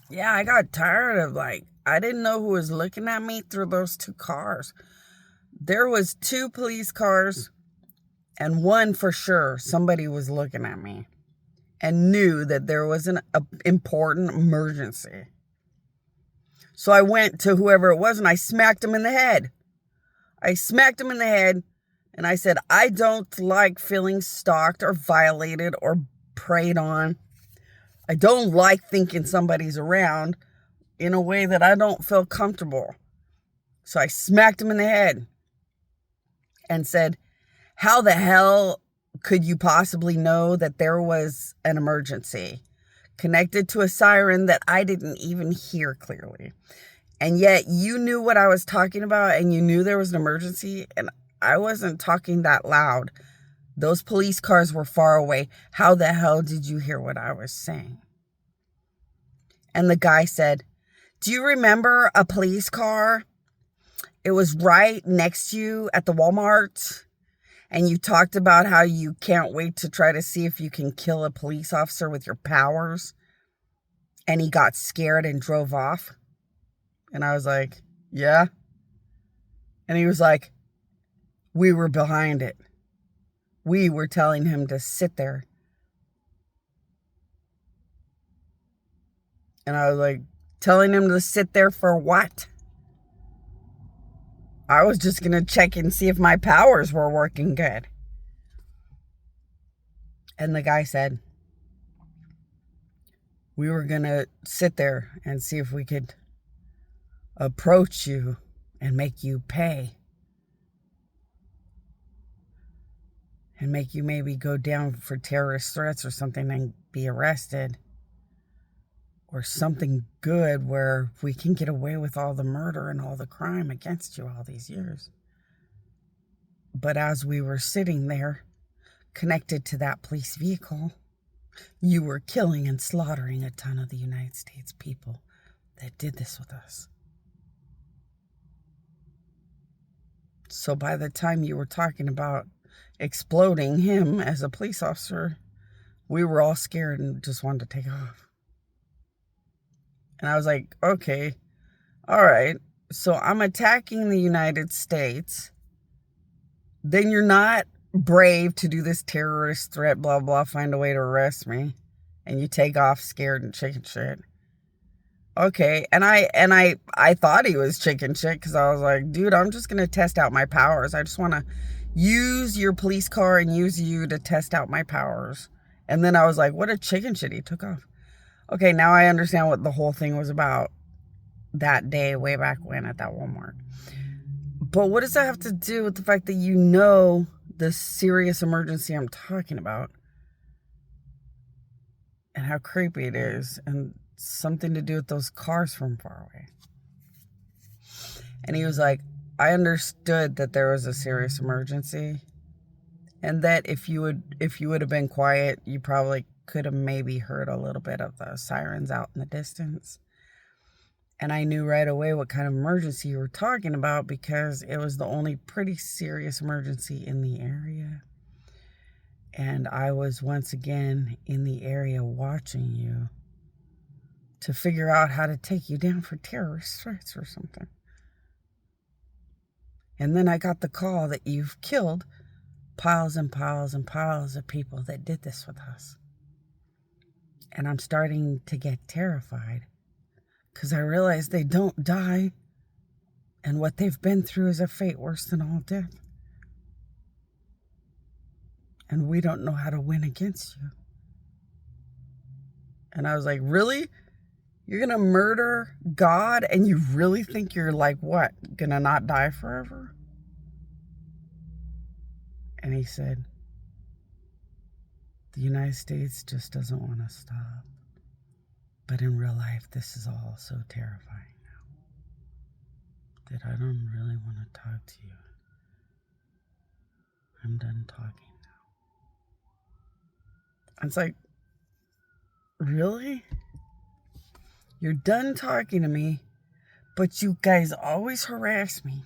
Yeah, I got tired of I didn't know who was looking at me through those two cars. There was two police cars and one for sure somebody was looking at me and knew that there was an important emergency. So I went to whoever it was and I smacked him in the head. I smacked him in the head and I said, I don't like feeling stalked or violated or preyed on. I don't like thinking somebody's around in a way that I don't feel comfortable. So I smacked him in the head and said, how the hell could you possibly know that there was an emergency connected to a siren that I didn't even hear clearly? And yet you knew what I was talking about and you knew there was an emergency and I wasn't talking that loud. Those police cars were far away. How the hell did you hear what I was saying? And the guy said, do you remember a police car? It was right next to you at the Walmart. And you talked about how you can't wait to try to see if you can kill a police officer with your powers. And he got scared and drove off. And I was like, yeah. And he was like, we were behind it. We were telling him to sit there. And I was like, telling him to sit there for what? I was just going to check and see if my powers were working good. And the guy said, we were going to sit there and see if we could approach you and make you pay. And make you maybe go down for terrorist threats or something and be arrested. Or something good where we can get away with all the murder and all the crime against you all these years. But as we were sitting there, connected to that police vehicle, you were killing and slaughtering a ton of the United States people that did this with us. So by the time you were talking about exploding him as a police officer, we were all scared and just wanted to take off. And I was like, okay, all right. So I'm attacking the United States. Then you're not brave to do this terrorist threat, blah, blah, find a way to arrest me. And you take off scared and chicken shit. Okay. And I thought he was chicken shit because I was like, dude, I'm just going to test out my powers. I just want to use your police car and use you to test out my powers. And then I was like, what a chicken shit, he took off. Okay, now I understand what the whole thing was about that day, way back when at that Walmart. But what does that have to do with the fact that you know the serious emergency I'm talking about? And how creepy it is. And something to do with those cars from far away. And he was like, I understood that there was a serious emergency. And that if you would have been quiet, you probably could have maybe heard a little bit of the sirens out in the distance. And I knew right away what kind of emergency you were talking about because it was the only pretty serious emergency in the area. And I was once again in the area watching you to figure out how to take you down for terrorist threats or something. And then I got the call that you've killed piles and piles and piles of people that did this with us. And I'm starting to get terrified because I realize they don't die. And what they've been through is a fate worse than all death. And we don't know how to win against you. And I was like, really? You're going to murder God and you really think you're like what? Going to not die forever? And he said, the United States just doesn't want to stop. But in real life, this is all so terrifying now that I don't really want to talk to you. I'm done talking now. It's like, really? You're done talking to me, but you guys always harass me.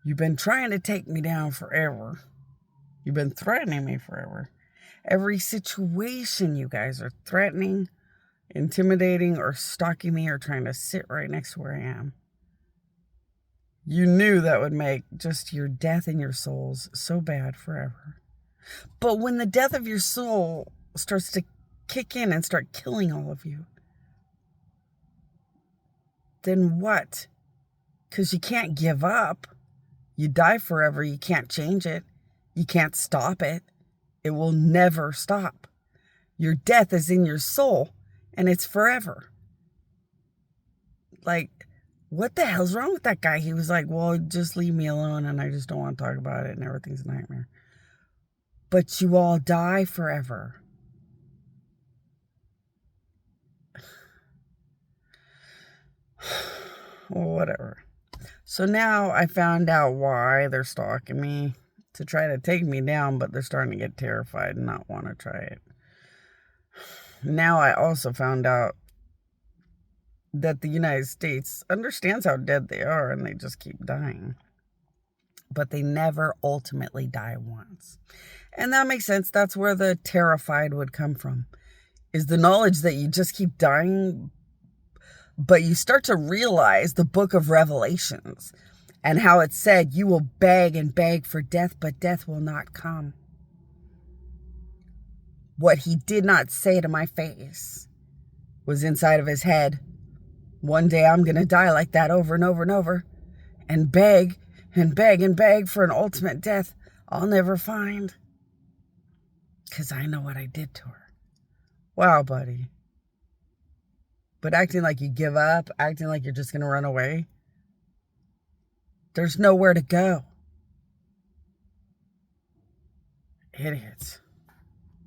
You've been trying to take me down forever. You've been threatening me forever. Every situation you guys are threatening, intimidating or stalking me or trying to sit right next to where I am. You knew that would make just your death in your souls so bad forever. But when the death of your soul starts to kick in and start killing all of you, then what? Because you can't give up. You die forever. You can't change it. You can't stop it. It will never stop. Your death is in your soul, and it's forever. Like, what the hell's wrong with that guy? He was like, well, just leave me alone, and I just don't want to talk about it, and everything's a nightmare. But you all die forever. Well, whatever. So now I found out why they're stalking me to try to take me down, but they're starting to get terrified and not want to try it. Now I also found out that the United States understands how dead they are and they just keep dying. But they never ultimately die once. And that makes sense. That's where the terrified would come from, is the knowledge that you just keep dying. But you start to realize the book of Revelations and how it said you will beg and beg for death, but death will not come. What he did not say to my face was inside of his head. One day I'm going to die like that over and over and over and beg and beg and beg for an ultimate death I'll never find. Because I know what I did to her. Wow, buddy. But acting like you give up, acting like you're just going to run away, there's nowhere to go. Idiots.